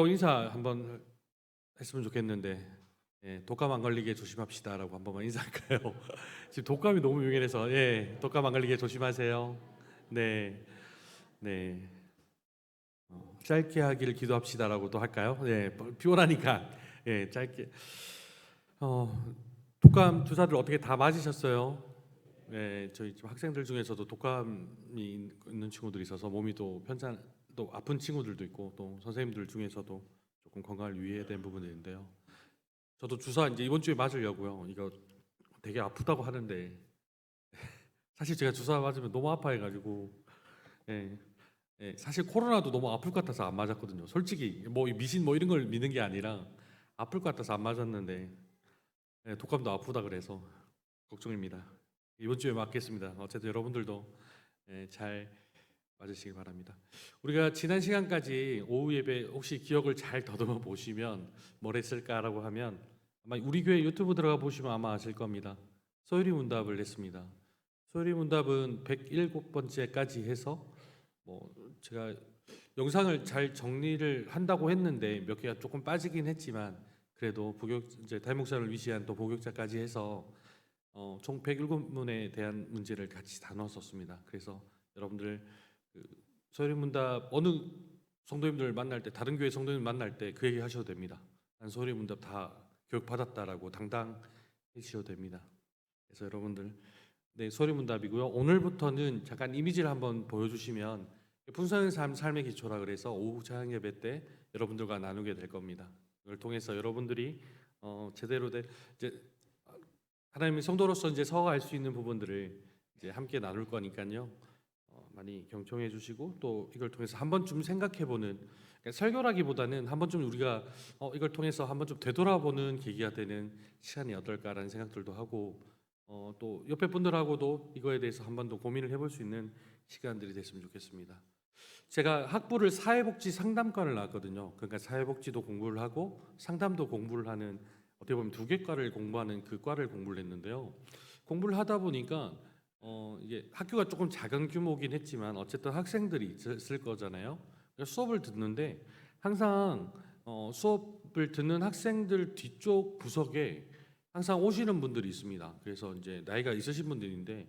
인사 한번 했으면 좋겠는데, 독감 안 걸리게 조심합시다라고 한 번만 인사할까요? 지금 독감이 너무 유행해서, 독감 안 걸리게 조심하세요. 네, 네. 짧게 하기를 기도합시다라고 또 할까요? 피곤하니까, 짧게. 독감 주사를 어떻게 다 맞으셨어요? 저희 좀 학생들 중에서도 독감이 있는 친구들이 있어서 몸이 또 또 아픈 친구들도 있고, 또 선생님들 중에서도 조금 건강을 유의해야 되는 부분이 있는데요. 저도 주사 이제 이번 주에 맞으려고요. 이거 되게 아프다고 하는데 사실 제가 주사 맞으면 너무 아파해가지고, 예, 사실 코로나도 너무 아플 것 같아서 안 맞았거든요. 솔직히 뭐 미신 뭐 이런 걸 믿는 게 아니라 아플 것 같아서 안 맞았는데, 독감도 아프다 그래서 걱정입니다. 이번 주에 맞겠습니다. 어쨌든 여러분들도 잘 맞으시기 바랍니다. 우리가 지난 시간까지 오후 예배 혹시 기억을 잘 더듬어 보시면 뭘 했을까라고 하면, 아마 우리 교회 유튜브 들어가 보시면 아마 아실 겁니다. 소율이 문답을 했습니다. 소율이 문답은 107번째까지 해서, 뭐 제가 영상을 잘 정리를 한다고 했는데 몇 개가 조금 빠지긴 했지만, 그래도 이제 담임목사를 위시한 또 복역자까지 해서 총 107문에 대한 문제를 같이 다뤘었습니다. 그래서 여러분들 그 소리문답 어느 성도님들 만날 때, 다른 교회 성도님 만날 때 그 얘기 하셔도 됩니다. 난 소리문답 다 교육 받았다라고 당당해주셔도 됩니다. 그래서 여러분들, 소리문답이고요. 오늘부터는 잠깐 이미지를 한번 보여주시면, 풍성한 삶의 기초라 그래서 오후 찬양 예배 때 여러분들과 나누게 될 겁니다. 이걸 통해서 여러분들이 제대로 된 이제 하나님의 성도로서 이제 서갈 수 있는 부분들을 이제 함께 나눌 거니까요. 많이 경청해 주시고, 또 이걸 통해서 한 번쯤 생각해 보는, 그러니까 설교라기보다는 한 번쯤 우리가 이걸 통해서 한 번쯤 되돌아보는 계기가 되는 시간이 어떨까라는 생각들도 하고, 또 옆에 분들하고도 이거에 대해서 한 번 더 고민을 해볼 수 있는 시간들이 됐으면 좋겠습니다. 제가 학부를 사회복지 상담과를 나왔거든요. 그러니까 사회복지도 공부를 하고 상담도 공부를 하는, 어떻게 보면 두 개 과를 공부하는 그 과를 공부를 했는데요. 공부를 하다 보니까 이게 학교가 조금 작은 규모긴 했지만 어쨌든 학생들이 있을 거잖아요. 그래서 수업을 듣는데 항상 수업을 듣는 학생들 뒤쪽 구석에 항상 오시는 분들이 있습니다. 그래서 이제 나이가 있으신 분들인데,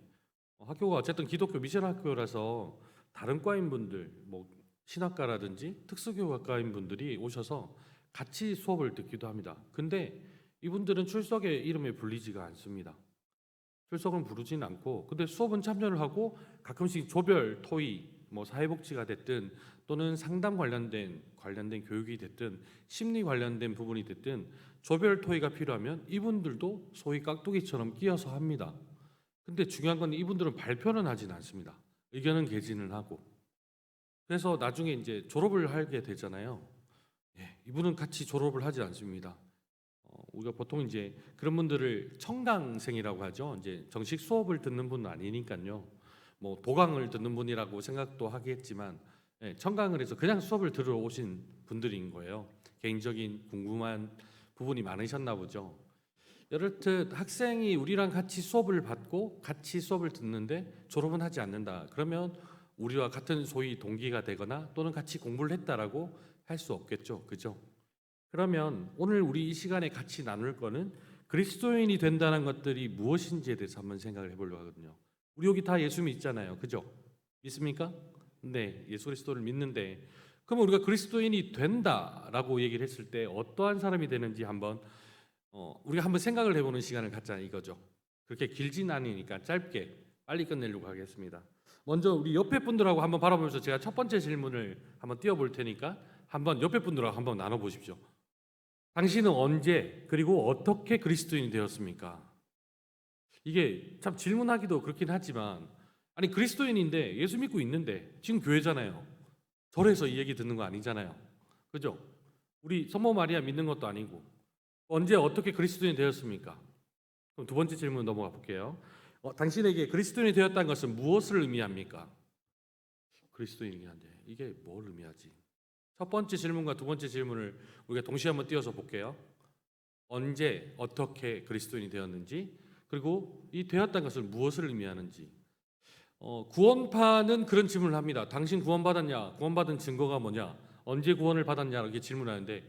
학교가 어쨌든 기독교 미션 학교라서 다른 과인 분들, 뭐 신학과라든지 특수교육과인 분들이 오셔서 같이 수업을 듣기도 합니다. 근데 이분들은 출석에 이름에 불리지가 않습니다. 출석은 부르진 않고, 근데 수업은 참여를 하고 가끔씩 조별 토의, 뭐 사회복지가 됐든 또는 상담 관련된 교육이 됐든 심리 관련된 부분이 됐든 조별 토의가 필요하면 이분들도 소위 깍두기처럼 끼어서 합니다. 근데 중요한 건 이분들은 발표는 하진 않습니다. 의견은 개진을 하고. 그래서 나중에 이제 졸업을 하게 되잖아요. 이분은 같이 졸업을 하지 않습니다. 우리가 보통 이제 그런 분들을 청강생이라고 하죠. 이제 정식 수업을 듣는 분은 아니니까요. 뭐 도강을 듣는 분이라고 생각도 하겠지만, 청강을 해서 그냥 수업을 들으러 오신 분들인 거예요. 개인적인 궁금한 부분이 많으셨나 보죠. 이렇듯 학생이 우리랑 같이 수업을 받고 같이 수업을 듣는데 졸업은 하지 않는다. 그러면 우리와 같은 소위 동기가 되거나 또는 같이 공부를 했다라고 할 수 없겠죠. 그죠? 그러면 오늘 우리 이 시간에 같이 나눌 거는 그리스도인이 된다는 것들이 무엇인지에 대해서 한번 생각을 해보려고 하거든요. 우리 여기 다 예수 믿잖아요. 그죠? 믿습니까? 네, 예수 그리스도를 믿는데, 그러면 우리가 그리스도인이 된다라고 얘기를 했을 때 어떠한 사람이 되는지 우리가 한번 생각을 해보는 시간을 갖자 이거죠. 그렇게 길진 않으니까 짧게 빨리 끝내려고 하겠습니다. 먼저 우리 옆에 분들하고 한번 바라보면서 제가 첫 번째 질문을 한번 띄워볼 테니까 한번 옆에 분들하고 한번 나눠보십시오. 당신은 언제 그리고 어떻게 그리스도인이 되었습니까? 이게 참 질문하기도 그렇긴 하지만, 아니 그리스도인인데 예수 믿고 있는데 지금 교회잖아요. 절에서 이 얘기 듣는 거 아니잖아요. 그죠? 우리 성모 마리아 믿는 것도 아니고 언제 어떻게 그리스도인이 되었습니까? 그럼 두 번째 질문 넘어가 볼게요. 당신에게 그리스도인이 되었다는 것은 무엇을 의미합니까? 그리스도인이긴 한데 이게 뭘 의미하지? 첫 번째 질문과 두 번째 질문을 우리가 동시에 한번 띄워서 볼게요. 언제 어떻게 그리스도인이 되었는지, 그리고 이 되었다는 것은 무엇을 의미하는지. 구원파는 그런 질문을 합니다. 당신 구원받았냐? 구원받은 증거가 뭐냐? 언제 구원을 받았냐 이렇게 질문하는데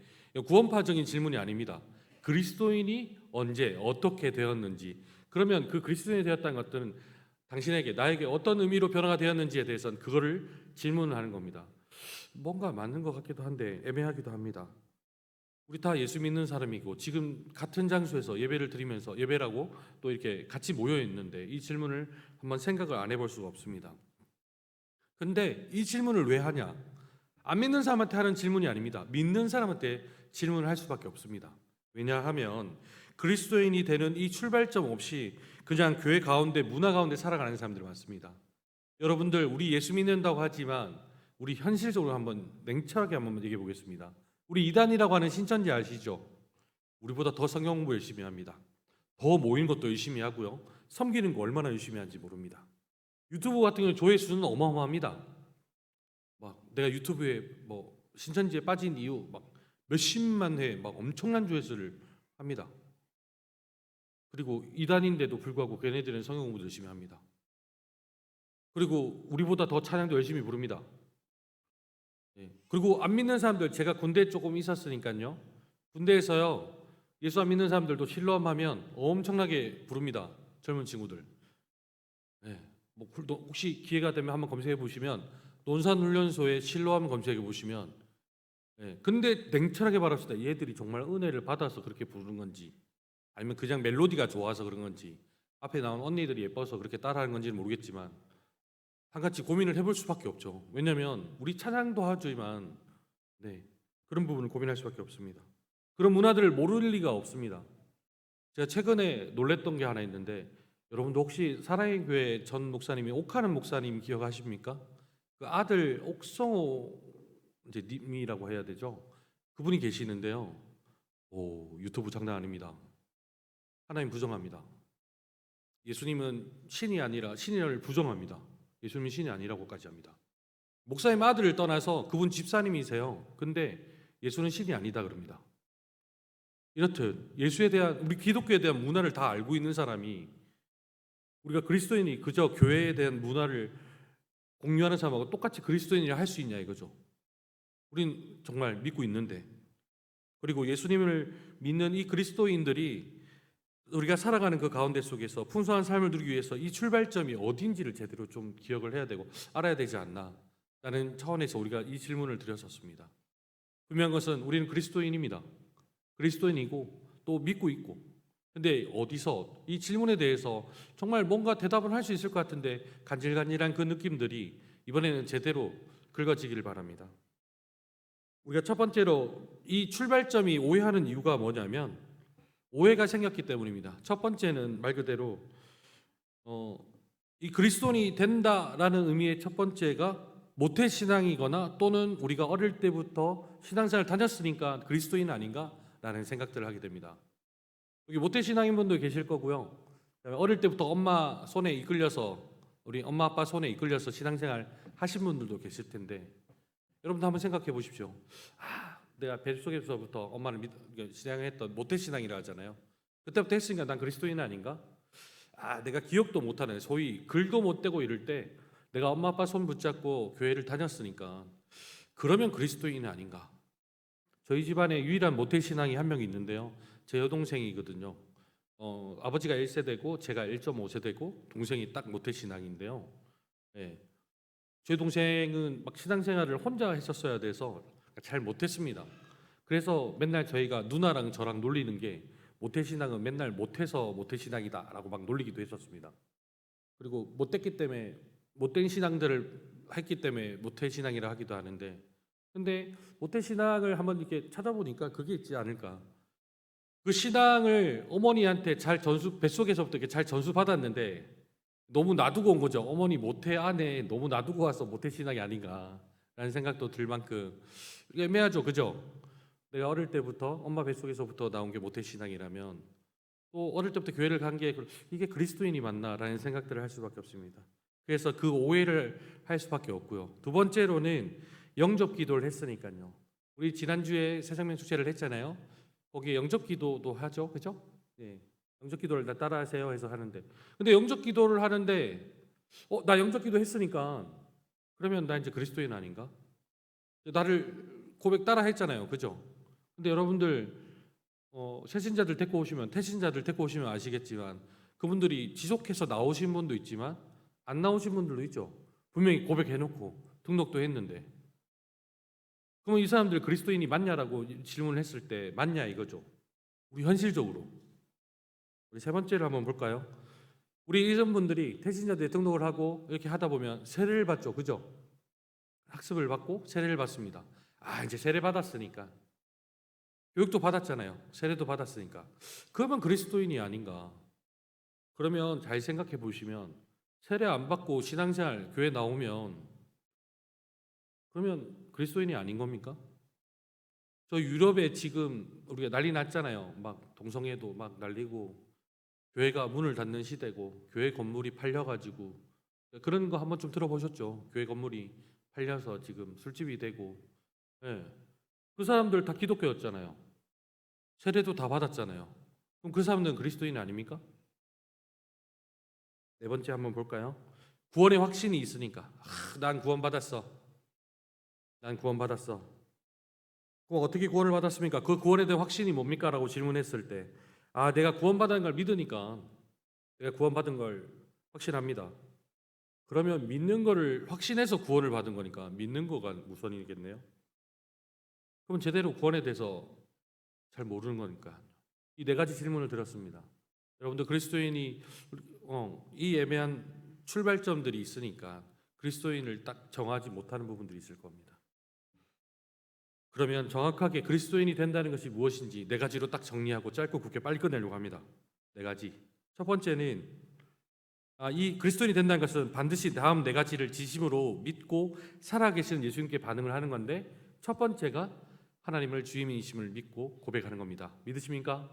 구원파적인 질문이 아닙니다. 그리스도인이 언제 어떻게 되었는지, 그러면 그 그리스도인이 되었다는 것들은 당신에게 나에게 어떤 의미로 변화가 되었는지에 대해서는 그거를 질문을 하는 겁니다. 뭔가 맞는 것 같기도 한데 애매하기도 합니다. 우리 다 예수 믿는 사람이고 지금 같은 장소에서 예배를 드리면서 예배라고 또 이렇게 같이 모여 있는데 이 질문을 한번 생각을 안 해볼 수가 없습니다. 근데 이 질문을 왜 하냐? 안 믿는 사람한테 하는 질문이 아닙니다. 믿는 사람한테 질문을 할 수밖에 없습니다. 왜냐하면 그리스도인이 되는 이 출발점 없이 그냥 교회 가운데 문화 가운데 살아가는 사람들이 많습니다. 여러분들 우리 예수 믿는다고 하지만 우리 현실적으로 한번 냉철하게 한번 얘기해 보겠습니다. 우리 이단이라고 하는 신천지 아시죠? 우리보다 더 성경 공부 열심히 합니다. 더 모이는 것도 열심히 하고요. 섬기는 거 얼마나 열심히 하는지 모릅니다. 유튜브 같은 경우는 조회수는 어마어마합니다. 막 내가 유튜브에 뭐 신천지에 빠진 이유 막 몇십만 회 막 엄청난 조회수를 합니다. 그리고 이단인데도 불구하고 걔네들은 성경 공부 열심히 합니다. 그리고 우리보다 더 찬양도 열심히 부릅니다. 그리고 안 믿는 사람들, 제가 군대에 조금 있었으니까요. 군대에서요 예수 안 믿는 사람들도 실로암하면 엄청나게 부릅니다. 젊은 친구들. 뭐 혹시 기회가 되면 한번 검색해 보시면 논산훈련소에 실로암 검색해 보시면 근데 냉철하게 말합시다. 얘들이 정말 은혜를 받아서 그렇게 부르는 건지 아니면 그냥 멜로디가 좋아서 그런 건지 앞에 나온 언니들이 예뻐서 그렇게 따라하는 건지는 모르겠지만 한 가지 고민을 해볼 수밖에 없죠. 왜냐하면 우리 찬양도 하지만 그런 부분을 고민할 수밖에 없습니다. 그런 문화들을 모를 리가 없습니다. 제가 최근에 놀랬던 게 하나 있는데 여러분도 혹시 사랑의 교회 전 목사님이 옥하는 목사님 기억하십니까? 그 아들 옥성호 이제 님이라고 해야 되죠. 그분이 계시는데요. 유튜브 장난 아닙니다. 하나님 부정합니다. 예수님은 신이 아니라 신을 부정합니다. 예수님은 신이 아니라고까지 합니다. 목사님 아들을 떠나서 그분 집사님이세요. 근데 예수는 신이 아니다 그럽니다. 이렇듯 예수에 대한 우리 기독교에 대한 문화를 다 알고 있는 사람이 우리가 그리스도인이 그저 교회에 대한 문화를 공유하는 사람하고 똑같이 그리스도인이라 할 수 있냐 이거죠. 우린 정말 믿고 있는데 그리고 예수님을 믿는 이 그리스도인들이 우리가 살아가는 그 가운데 속에서 풍성한 삶을 누리기 위해서 이 출발점이 어딘지를 제대로 좀 기억을 해야 되고 알아야 되지 않나 라는 차원에서 우리가 이 질문을 드렸었습니다. 분명한 것은 우리는 그리스도인입니다. 그리스도인이고 또 믿고 있고 근데 어디서 이 질문에 대해서 정말 뭔가 대답을 할 수 있을 것 같은데 간질간질한 그 느낌들이 이번에는 제대로 긁어지기를 바랍니다. 우리가 첫 번째로 이 출발점이 오해하는 이유가 뭐냐면 오해가 생겼기 때문입니다. 첫 번째는 말 그대로 이 그리스도인이 된다라는 의미의 첫 번째가 모태신앙이거나 또는 우리가 어릴 때부터 신앙생활을 다녔으니까 그리스도인 아닌가라는 생각들을 하게 됩니다. 여기 모태신앙인 분도 계실 거고요. 어릴 때부터 엄마 손에 이끌려서 우리 엄마 아빠 손에 이끌려서 신앙생활 하신 분들도 계실 텐데 여러분도 한번 생각해 보십시오. 내가 뱃속에서부터 엄마를 신앙했던 모태신앙이라 하잖아요. 그때부터 했으니까 난 그리스도인 아닌가? 내가 기억도 못하는 소위 글도 못 대고 이럴 때 내가 엄마 아빠 손 붙잡고 교회를 다녔으니까 그러면 그리스도인 아닌가? 저희 집안에 유일한 모태신앙이 한 명 있는데요. 제 여동생이거든요. 아버지가 1세대고 제가 1.5세대고 동생이 딱 모태신앙인데요. 제 동생은 막 신앙생활을 혼자 했었어야 돼서 잘 못했습니다. 그래서 맨날 저희가 누나랑 저랑 놀리는 게 모태신앙은 맨날 못해서 모태신앙이다 라고 막 놀리기도 했었습니다. 그리고 못됐기 때문에 못된 신앙들을 했기 때문에 모태신앙이라 하기도 하는데 근데 모태신앙을 한번 이렇게 찾아보니까 그게 있지 않을까. 그 신앙을 어머니한테 잘 뱃속에서부터 이렇게 잘 전수받았는데 너무 놔두고 온 거죠. 어머니 모태 안에 너무 놔두고 와서 모태신앙이 아닌가라는 생각도 들 만큼 애매하죠. 그죠? 내가 어릴 때부터 엄마 뱃속에서부터 나온 게 모태신앙이라면 또 어릴 때부터 교회를 간 게 이게 그리스도인이 맞나라는 생각들을 할 수밖에 없습니다. 그래서 그 오해를 할 수밖에 없고요. 두 번째로는 영접 기도를 했으니까요. 우리 지난주에 새생명 축제를 했잖아요. 거기에 영접 기도도 하죠. 그죠? 영접 기도를 다 따라하세요 해서 하는데 근데 영접 기도를 하는데 나 영접 기도 했으니까 그러면 나 이제 그리스도인 아닌가? 나를 고백 따라 했잖아요. 그죠? 근데 여러분들 새신자들 데리고 오시면 태신자들 데리고 오시면 아시겠지만 그분들이 지속해서 나오신 분도 있지만 안 나오신 분들도 있죠. 분명히 고백해놓고 등록도 했는데 그러면 이 사람들 그리스도인이 맞냐라고 질문을 했을 때 맞냐 이거죠. 우리 현실적으로 우리 세 번째를 한번 볼까요? 우리 이런 분들이 태신자들에 등록을 하고 이렇게 하다 보면 세례를 받죠. 그죠? 학습을 받고 세례를 받습니다. 이제 세례 받았으니까 교육도 받았잖아요. 세례도 받았으니까 그러면 그리스도인이 아닌가? 그러면 잘 생각해 보시면 세례 안 받고 신앙생활 교회 나오면 그러면 그리스도인이 아닌 겁니까? 저 유럽에 지금 우리가 난리 났잖아요. 막 동성애도 막 날리고 교회가 문을 닫는 시대고 교회 건물이 팔려가지고 그런 거 한번 좀 들어보셨죠? 교회 건물이 팔려서 지금 술집이 되고 예. 그 사람들 다 기독교였잖아요. 세례도 다 받았잖아요. 그럼 그 사람들은 그리스도인 아닙니까? 네 번째 한번 볼까요? 구원의 확신이 있으니까 난 구원받았어. 난 구원받았어. 그럼 어떻게 구원을 받았습니까? 그 구원에 대한 확신이 뭡니까? 라고 질문했을 때 내가 구원받은 걸 믿으니까 내가 구원받은 걸 확신합니다. 그러면 믿는 거를 확신해서 구원을 받은 거니까 믿는 거가 우선이겠네요. 그럼 제대로 구원에 대해서 잘 모르는 거니까 이 네 가지 질문을 드렸습니다. 여러분들 그리스도인이 이 애매한 출발점들이 있으니까 그리스도인을 딱 정하지 못하는 부분들이 있을 겁니다. 그러면 정확하게 그리스도인이 된다는 것이 무엇인지 네 가지로 딱 정리하고 짧고 굵게 빨리 끝내려고 합니다. 네 가지. 첫 번째는 이 그리스도인이 된다는 것은 반드시 다음 네 가지를 진심으로 믿고 살아계시는 예수님께 반응을 하는 건데 첫 번째가 하나님을 주님이심을 믿고 고백하는 겁니다. 믿으십니까?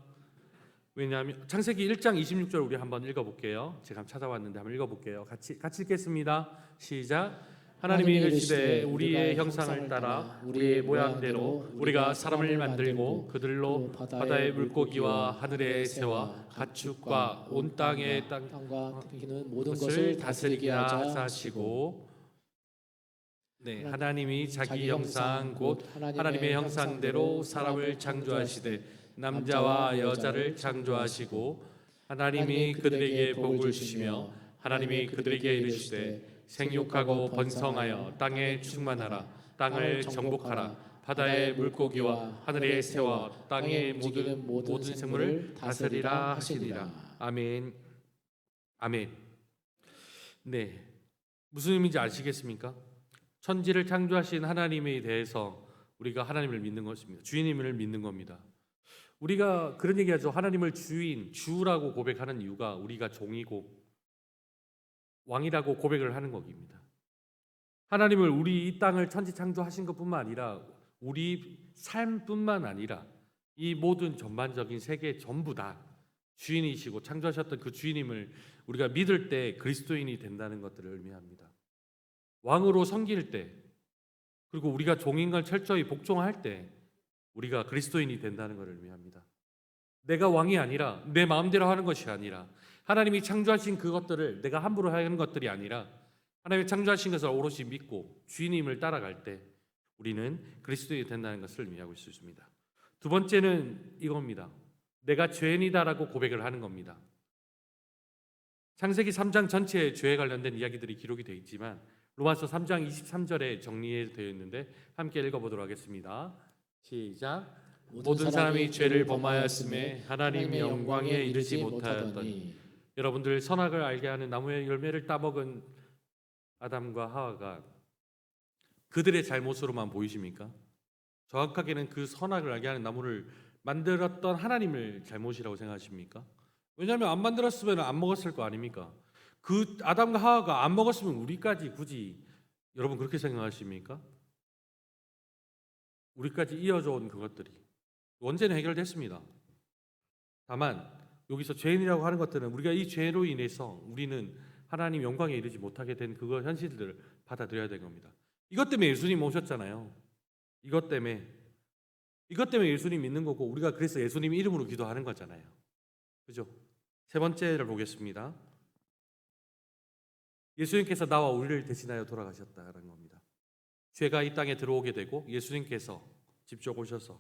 왜냐하면 창세기 1장 26절 우리 한번 읽어볼게요. 제가 한번 찾아왔는데 한번 읽어볼게요. 같이 읽겠습니다. 시작. 하나님이 이르시되 우리의 형상을 따라 우리의 모양대로 우리가 사람을 만들고 그들로 바다의 물고기와 하늘의 새와 가축과 온 땅의 땅과 기는 모든 것을 것을 다스리게 하시고 하나님이 자기 형상 곧 하나님의 형상대로 사람을 창조하시되 남자와 여자를 창조하시고 하나님이 그들에게 복을 주시며 하나님이 그들에게 이르시되 생육하고 번성하여 땅에 충만하라 땅을 정복하라 바다의 물고기와 하늘의 새와 땅의 모든 생물을 다스리라 하시니라. 아멘. 아멘. 네, 무슨 의미인지 아시겠습니까? 천지를 창조하신 하나님에 대해서 우리가 하나님을 믿는 것입니다. 주인님을 믿는 겁니다. 우리가 그런 얘기하죠. 하나님을 주라고 고백하는 이유가 우리가 종이고 왕이라고 고백을 하는 것입니다. 하나님을 우리 이 땅을 천지 창조하신 것뿐만 아니라 우리 삶뿐만 아니라 이 모든 전반적인 세계 전부 다 주인이시고 창조하셨던 그 주인님을 우리가 믿을 때 그리스도인이 된다는 것들을 의미합니다. 왕으로 섬길 때 그리고 우리가 종인 걸 철저히 복종할 때 우리가 그리스도인이 된다는 것을 의미합니다. 내가 왕이 아니라 내 마음대로 하는 것이 아니라 하나님이 창조하신 그것들을 내가 함부로 하는 것들이 아니라 하나님이 창조하신 것을 오롯이 믿고 주인님을 따라갈 때 우리는 그리스도인이 된다는 것을 의미하고 있습니다. 두 번째는 이겁니다. 내가 죄인이다라고 고백을 하는 겁니다. 창세기 3장 전체에 죄에 관련된 이야기들이 기록이 되어 있지만 로마서 3장 23절에 정리되어 있는데 함께 읽어보도록 하겠습니다. 시작. 모든 사람이 죄를 범하였음에 하나님의 영광에 이르지 못하였더니. 여러분들 선악을 알게 하는 나무의 열매를 따먹은 아담과 하와가 그들의 잘못으로만 보이십니까? 정확하게는 그 선악을 알게 하는 나무를 만들었던 하나님을 잘못이라고 생각하십니까? 왜냐하면 안 만들었으면 안 먹었을 거 아닙니까? 그 아담과 하와가 안 먹었으면 우리까지 굳이 여러분 그렇게 생각하십니까? 우리까지 이어져 온 그것들이 언제는 해결됐습니다. 다만 여기서 죄인이라고 하는 것들은 우리가 이 죄로 인해서 우리는 하나님 영광에 이르지 못하게 된 그거 현실들을 받아들여야 되는 겁니다. 이것 때문에 예수님 오셨잖아요. 이것 때문에 예수님 믿는 거고 우리가 그래서 예수님 이름으로 기도하는 거잖아요. 그죠? 세 번째를 보겠습니다. 예수님께서 나와 우리를 대신하여 돌아가셨다는 겁니다. 죄가 이 땅에 들어오게 되고 예수님께서 직접 오셔서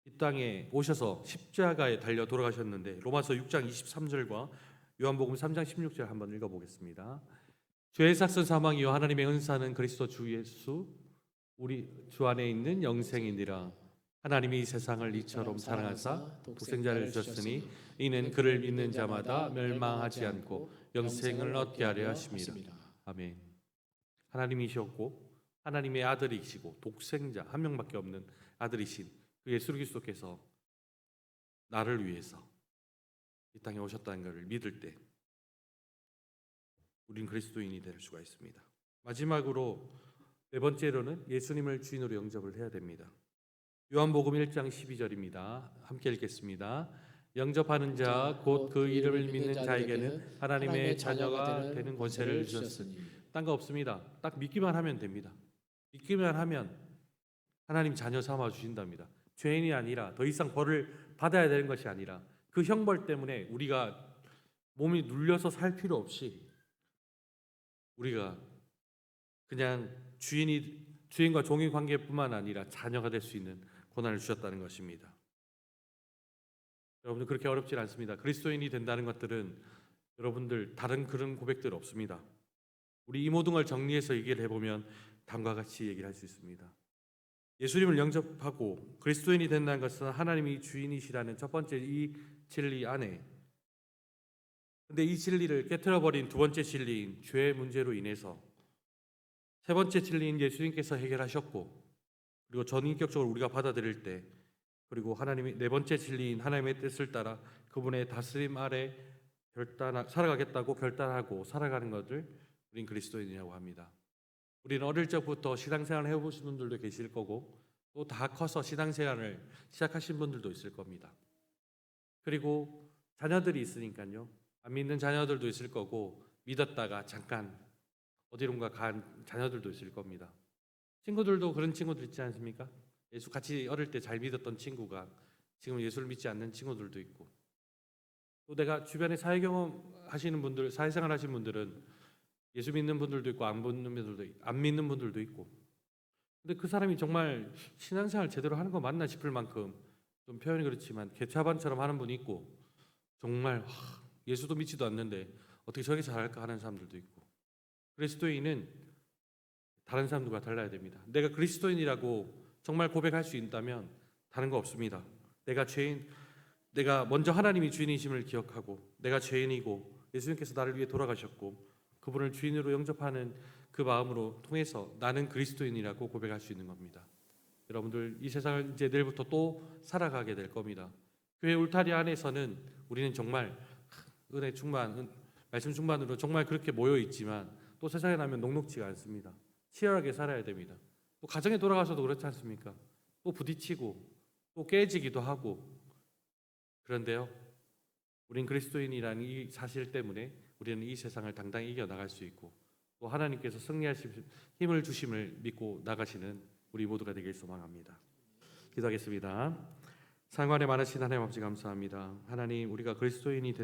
이 땅에 오셔서 십자가에 달려 돌아가셨는데 로마서 6장 23절과 요한복음 3장 16절 한번 읽어보겠습니다. 죄의 삭선 사망이요 하나님의 은사는 그리스도 주 예수 우리 주 안에 있는 영생이니라. 하나님이 이 세상을 이처럼 사랑하사 독생자를 주셨으니 이는 그를 믿는 자마다 멸망하지 않고 영생을 얻게 하려 하심이라. 아멘. 하나님이셨고 하나님의 아들이시고 독생자 한 명밖에 없는 아들이신 그 예수 그리스도께서 나를 위해서 이 땅에 오셨다는 것을 믿을 때 우린 그리스도인이 될 수가 있습니다. 마지막으로 네 번째로는 예수님을 주인으로 영접을 해야 됩니다. 요한복음 1장 12절입니다. 함께 읽겠습니다. 영접하는 자 곧 그 이름을 믿는 자에게는 하나님의 자녀가 되는 권세를 주셨으니. 딴 거 없습니다. 딱 믿기만 하면 됩니다. 믿기만 하면 하나님 자녀 삼아 주신답니다. 죄인이 아니라 더 이상 벌을 받아야 되는 것이 아니라 그 형벌 때문에 우리가 몸이 눌려서 살 필요 없이 우리가 그냥 주인과 종의 관계뿐만 아니라 자녀가 될 수 있는 고난을 주셨다는 것입니다. 여러분들 그렇게 어렵지 않습니다. 그리스도인이 된다는 것들은 여러분들 다른 그런 고백들 없습니다. 우리 이 모든 걸 정리해서 얘기를 해보면 다음과 같이 얘기를 할 수 있습니다. 예수님을 영접하고 그리스도인이 된다는 것은 하나님이 주인이시라는 첫 번째 이 진리 안에, 근데 이 진리를 깨트려버린 두 번째 진리인 죄의 문제로 인해서 세 번째 진리인 예수님께서 해결하셨고, 그리고 전인격적으로 우리가 받아들일 때, 그리고 하나님이 네 번째 진리인 하나님의 뜻을 따라 그분의 다스림 아래 살아가겠다고 결단하고 살아가는 것을 우린 그리스도인이라고 합니다. 우리는 어릴 적부터 신앙생활을 해보신 분들도 계실 거고 또 다 커서 신앙생활을 시작하신 분들도 있을 겁니다. 그리고 자녀들이 있으니까요. 안 믿는 자녀들도 있을 거고 믿었다가 잠깐 어디론가 간 자녀들도 있을 겁니다. 친구들도 그런 친구들 있지 않습니까? 예수 같이 어릴 때 잘 믿었던 친구가 지금 예수를 믿지 않는 친구들도 있고, 또 내가 주변에 사회 경험 하시는 분들, 사회생활 하시는 분들은 예수 믿는 분들도 있고 안 믿는 분들도 있고, 근데 그 사람이 정말 신앙생활 제대로 하는 거 맞나 싶을 만큼 좀 표현이 그렇지만 개차반처럼 하는 분이 있고, 정말 예수도 믿지도 않는데 어떻게 저렇게 잘할까 하는 사람들도 있고. 그리스도인은 다른 사람들과 달라야 됩니다. 내가 그리스도인이라고 정말 고백할 수 있다면 다른 거 없습니다. 내가 먼저 하나님이 주인이심을 기억하고 내가 죄인이고 예수님께서 나를 위해 돌아가셨고 그분을 주인으로 영접하는 그 마음으로 통해서 나는 그리스도인이라고 고백할 수 있는 겁니다. 여러분들 이 세상을 이제 내일부터 또 살아가게 될 겁니다. 교회 울타리 안에서는 우리는 정말 은혜 충만, 말씀 충만으로 정말 그렇게 모여 있지만 또 세상에 나면 녹록지가 않습니다. 치열하게 살아야 됩니다. 또 가정에 돌아가서도 그렇지 않습니까? 또 부딪히고 또 깨지기도 하고. 그런데요, 우린 그리스도인이라는 이 사실 때문에 우리는 이 세상을 당당히 이겨나갈 수 있고 또 하나님께서 승리하실 힘을 주심을 믿고 나가시는 우리 모두가 되길 소망합니다. 기도하겠습니다. 상관에 많으신 하나님 아버지 감사합니다. 하나님, 우리가 그리스도인이 된다